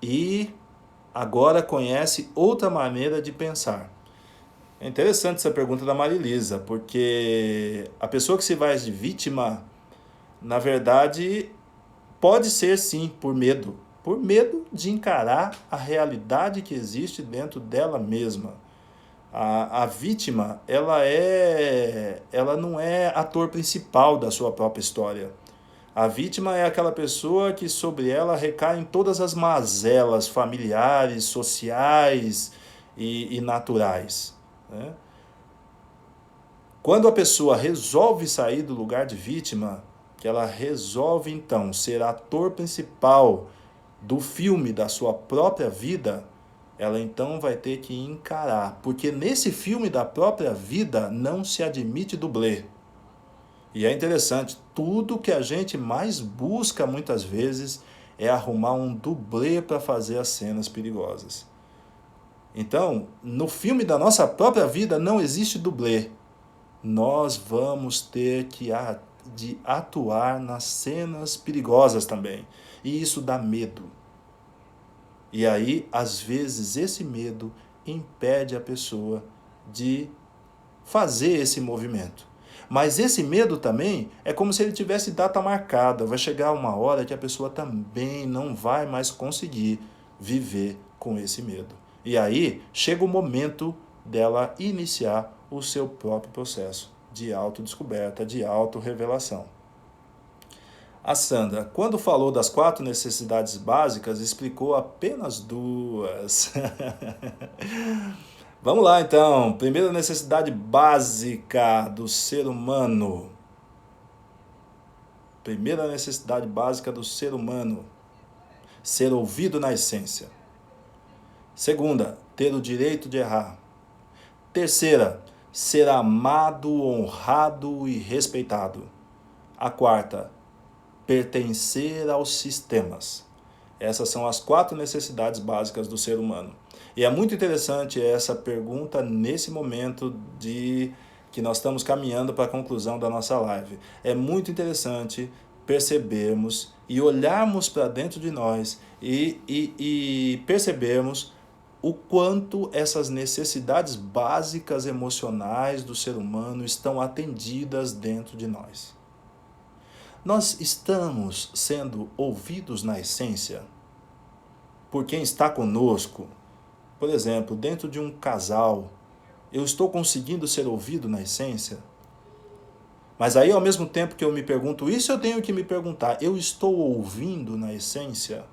E agora conhece outra maneira de pensar. É interessante essa pergunta da Marilisa, porque a pessoa que se faz de vítima, na verdade, pode ser sim por medo de encarar a realidade que existe dentro dela mesma. A vítima, ela não é ator principal da sua própria história. A vítima é aquela pessoa que sobre ela recaem todas as mazelas familiares, sociais e naturais, né? Quando a pessoa resolve sair do lugar de vítima, que ela resolve então ser ator principal do filme da sua própria vida, ela então vai ter que encarar, porque nesse filme da própria vida não se admite dublê. E é interessante, tudo que a gente mais busca muitas vezes é arrumar um dublê para fazer as cenas perigosas. Então, no filme da nossa própria vida não existe dublê. Nós vamos ter que atuar nas cenas perigosas também. E isso dá medo. E aí, às vezes, esse medo impede a pessoa de fazer esse movimento. Mas esse medo também é como se ele tivesse data marcada. Vai chegar uma hora que a pessoa também não vai mais conseguir viver com esse medo. E aí chega o momento dela iniciar o seu próprio processo de autodescoberta, de autorrevelação. A Sandra, quando falou das 4 necessidades básicas, explicou apenas 2. Vamos lá então, primeira necessidade básica do ser humano. Primeira necessidade básica do ser humano, ser ouvido na essência. Segunda, ter o direito de errar. Terceira, ser amado, honrado e respeitado. A quarta, pertencer aos sistemas. Essas são as 4 necessidades básicas do ser humano. E é muito interessante essa pergunta nesse momento que nós estamos caminhando para a conclusão da nossa live. É muito percebermos e olharmos para dentro de nós e percebermos o quanto essas necessidades básicas emocionais do ser humano estão atendidas dentro de nós. Nós estamos sendo ouvidos na essência por quem está conosco. Por exemplo, dentro de um casal, Eu estou conseguindo ser ouvido na essência? Mas aí, ao mesmo tempo que eu me pergunto isso, eu tenho que me perguntar, eu estou ouvindo na essência?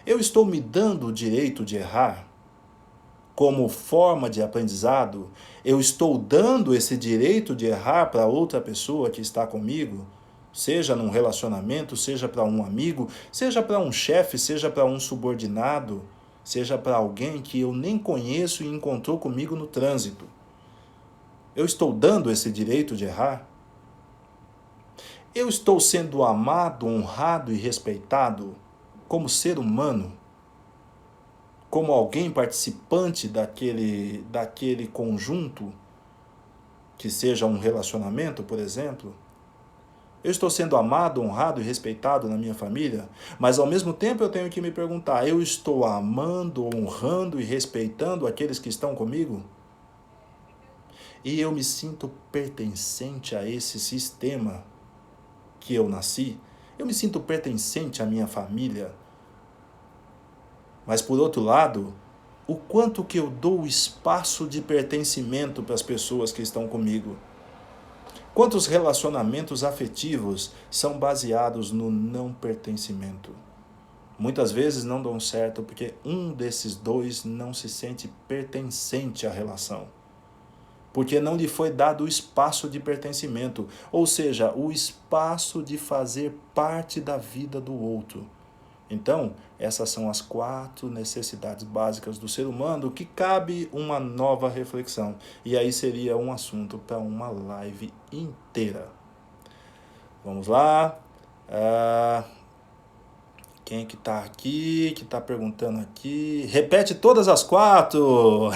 Eu estou me dando o direito de errar? Como forma de aprendizado? Eu estou dando esse direito de errar para outra pessoa que está comigo? Seja num relacionamento, seja para um amigo, seja para um chefe, seja para um subordinado, seja para alguém que eu nem conheço e encontrou comigo no trânsito. Eu estou dando esse direito de errar? Eu estou sendo amado, honrado e respeitado como ser humano? Como alguém participante daquele conjunto, que seja um relacionamento, por exemplo? Eu estou sendo amado, honrado e respeitado na minha família? Mas ao mesmo tempo eu tenho que me perguntar, eu estou amando, honrando e respeitando aqueles que estão comigo? E eu me sinto pertencente a esse sistema que eu nasci? Eu me sinto pertencente à minha família? Mas por outro lado, o quanto que eu dou espaço de pertencimento para as pessoas que estão comigo? Quantos relacionamentos afetivos são baseados no não pertencimento? Muitas vezes não dão certo porque um desses dois não se sente pertencente à relação. Porque não lhe foi dado o espaço de pertencimento, ou seja, o espaço de fazer parte da vida do outro. Então, essas são as 4 necessidades básicas do ser humano que cabe uma nova reflexão. E aí seria um assunto para uma live inteira. Vamos lá. Quem que está aqui, que está perguntando aqui? Repete todas as 4.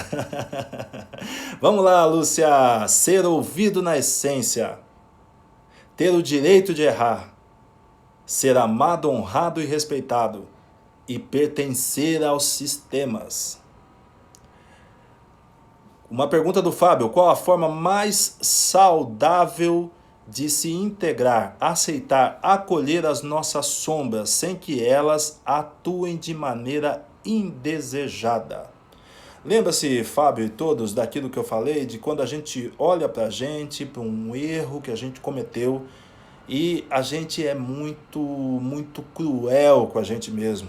Vamos lá, Lúcia. Ser ouvido na essência. Ter o direito de errar. Ser amado, honrado e respeitado. E pertencer aos sistemas. Uma pergunta do Fábio. Qual a forma mais saudável de se integrar, aceitar, acolher as nossas sombras, sem que elas atuem de maneira indesejada? Lembra-se, Fábio e todos, daquilo que eu falei, de quando a gente olha para a gente, para um erro que a gente cometeu, e a gente é muito cruel com a gente mesmo.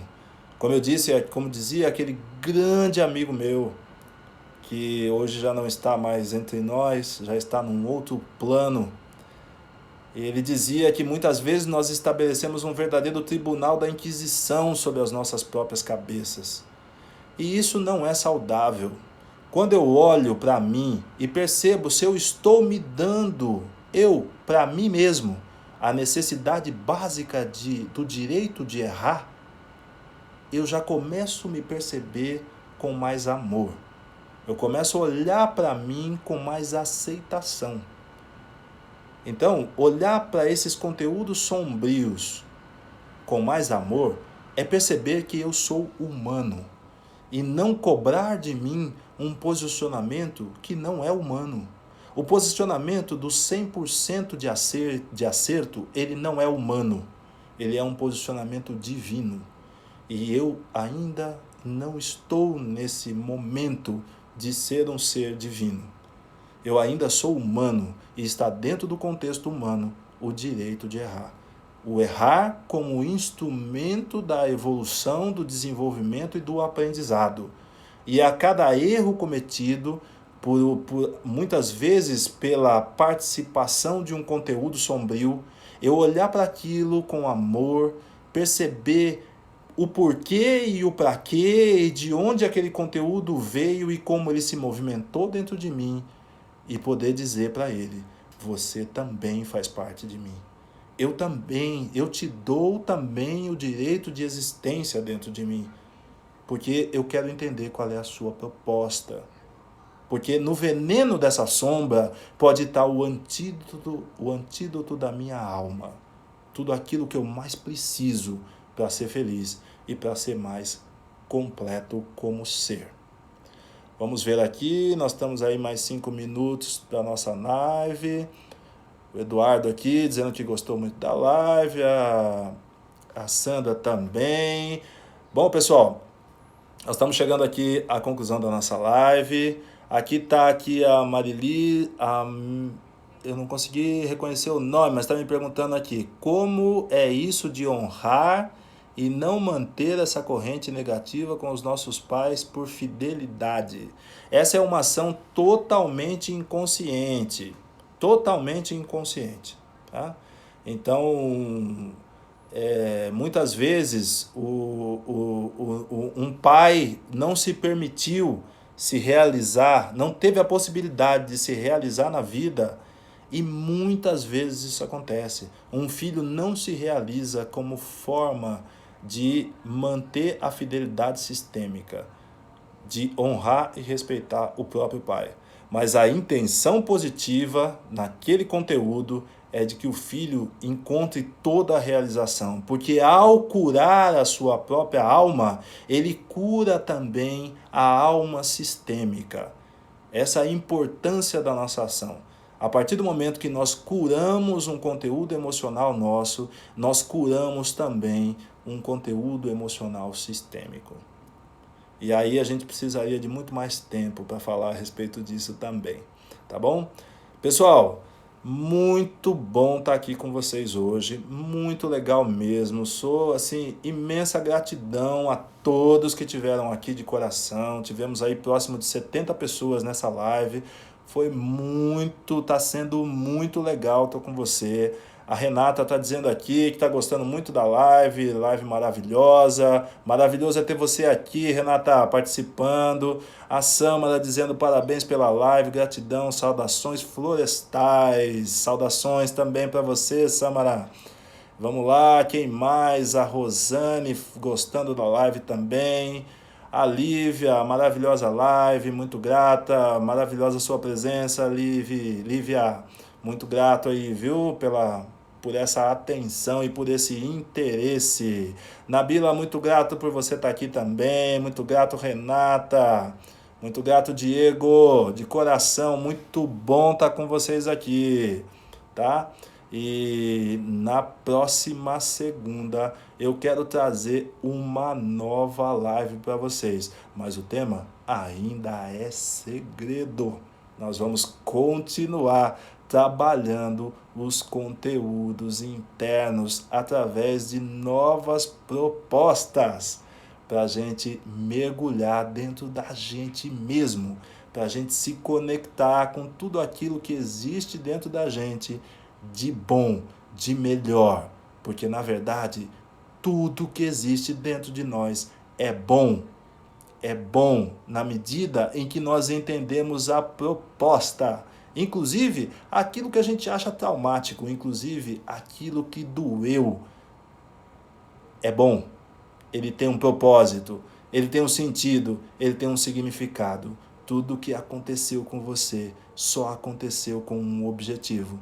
Como eu disse, como dizia aquele grande amigo meu, que hoje já não está mais entre nós, já está num outro plano. Ele dizia que muitas vezes nós estabelecemos um verdadeiro tribunal da Inquisição sobre as nossas próprias cabeças. E isso não é saudável. Quando eu olho para mim e percebo se eu estou me dando, para mim mesmo, a necessidade básica do direito de errar, eu já começo a me perceber com mais amor. Eu começo a olhar para mim com mais aceitação. Então, olhar para esses conteúdos sombrios com mais amor é perceber que eu sou humano e não cobrar de mim um posicionamento que não é humano. O posicionamento do 100% de acerto, ele não é humano. Ele é um posicionamento divino. E eu ainda não estou nesse momento de ser um ser divino. Eu ainda sou humano e está dentro do contexto humano o direito de errar. O errar como instrumento da evolução, do desenvolvimento e do aprendizado. E a cada erro cometido, muitas vezes pela participação de um conteúdo sombrio, eu olhar para aquilo com amor, perceber o porquê e o para quê, e de onde aquele conteúdo veio e como ele se movimentou dentro de mim, e poder dizer para ele, você também faz parte de mim. Eu te dou também o direito de existência dentro de mim, porque eu quero entender qual é a sua proposta. Porque no veneno dessa sombra pode estar o antídoto da minha alma. Tudo aquilo que eu mais preciso para ser feliz e para ser mais completo como ser. Vamos ver aqui, nós estamos aí mais 5 minutos da nossa live. O Eduardo aqui dizendo que gostou muito da live, a Sandra também. Bom, pessoal, nós estamos chegando aqui à conclusão da nossa live. Aqui tá aqui a Marili, eu não consegui reconhecer o nome, mas está me perguntando aqui, como é isso de honrar e não manter essa corrente negativa com os nossos pais por fidelidade? Essa é uma ação totalmente inconsciente, totalmente inconsciente, tá? Então, muitas vezes um pai não se permitiu se realizar, não teve a possibilidade de se realizar na vida, e muitas vezes isso acontece. Um filho não se realiza como forma de manter a fidelidade sistêmica, de honrar e respeitar o próprio pai. Mas a intenção positiva naquele conteúdo é de que o filho encontre toda a realização, porque ao curar a sua própria alma, ele cura também a alma sistêmica. Essa é a importância da nossa ação. A partir do momento que nós curamos um conteúdo emocional nosso, nós curamos também um conteúdo emocional sistêmico. E aí a gente precisaria de muito mais tempo para falar a respeito disso também, tá bom? Pessoal, muito bom estar aqui com vocês hoje, muito legal mesmo. Sou, assim, imensa gratidão a todos que tiveram aqui de coração. Tivemos aí próximo de 70 pessoas nessa live. Tá sendo muito legal, tô com você. A Renata está dizendo aqui que está gostando muito da live, live maravilhosa. Maravilhoso é ter você aqui, Renata, participando. A Samara dizendo parabéns pela live, gratidão, saudações florestais. Saudações também para você, Samara. Vamos lá, quem mais? A Rosane gostando da live também. A Lívia, maravilhosa live, muito grata, maravilhosa sua presença, Lívia, muito grato aí, viu, por essa atenção e por esse interesse. Nabila, muito grato por você estar aqui também, muito grato, Renata, muito grato, Diego, de coração, muito bom estar com vocês aqui, tá? E na próxima segunda eu quero trazer uma nova live para vocês, mas o tema ainda é segredo. Nós vamos continuar trabalhando os conteúdos internos através de novas propostas para a gente mergulhar dentro da gente mesmo, para a gente se conectar com tudo aquilo que existe dentro da gente de bom, de melhor, porque na verdade tudo que existe dentro de nós é bom. É bom na medida em que nós entendemos a proposta, inclusive aquilo que a gente acha traumático, inclusive aquilo que doeu. É bom, ele tem um propósito, ele tem um sentido, ele tem um significado. Tudo que aconteceu com você só aconteceu com um objetivo,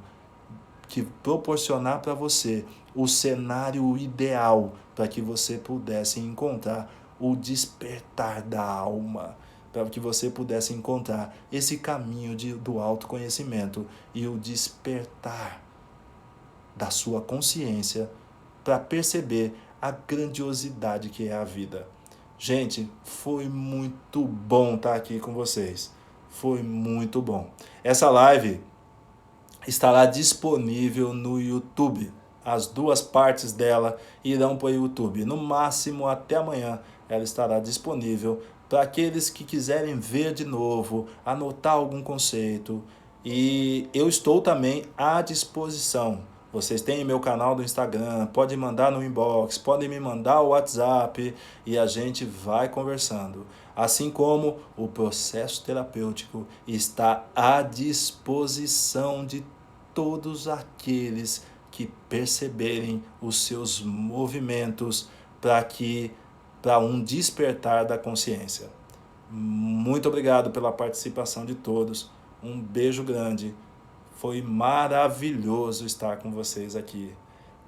que proporcionar para você o cenário ideal para que você pudesse encontrar o despertar da alma, para que você pudesse encontrar esse caminho do autoconhecimento e o despertar da sua consciência para perceber a grandiosidade que é a vida. Gente, foi muito bom estar aqui com vocês. Foi muito bom. Essa live estará disponível no YouTube. As duas partes dela irão para o YouTube. No máximo até amanhã ela estará disponível para aqueles que quiserem ver de novo, anotar algum conceito. E eu estou também à disposição. Vocês têm meu canal do Instagram, podem mandar no inbox, podem me mandar o WhatsApp e a gente vai conversando. Assim como o processo terapêutico está à disposição de todos aqueles que perceberem os seus movimentos para um despertar da consciência. Muito obrigado pela participação de todos. Um beijo grande. Foi maravilhoso estar com vocês aqui.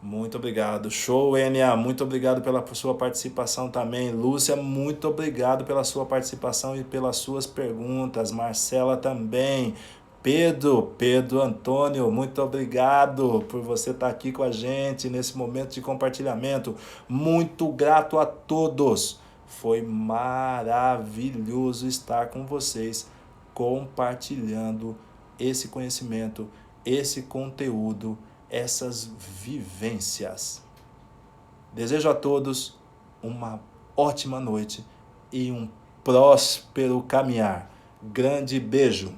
Muito obrigado. Show, Enia. Muito obrigado pela sua participação também. Lúcia, muito obrigado pela sua participação e pelas suas perguntas. Marcela também. Pedro Antônio, muito obrigado por você estar aqui com a gente nesse momento de compartilhamento. Muito grato a todos. Foi maravilhoso estar com vocês, compartilhando esse conhecimento, esse conteúdo, essas vivências. Desejo a todos uma ótima noite e um próspero caminhar. Grande beijo!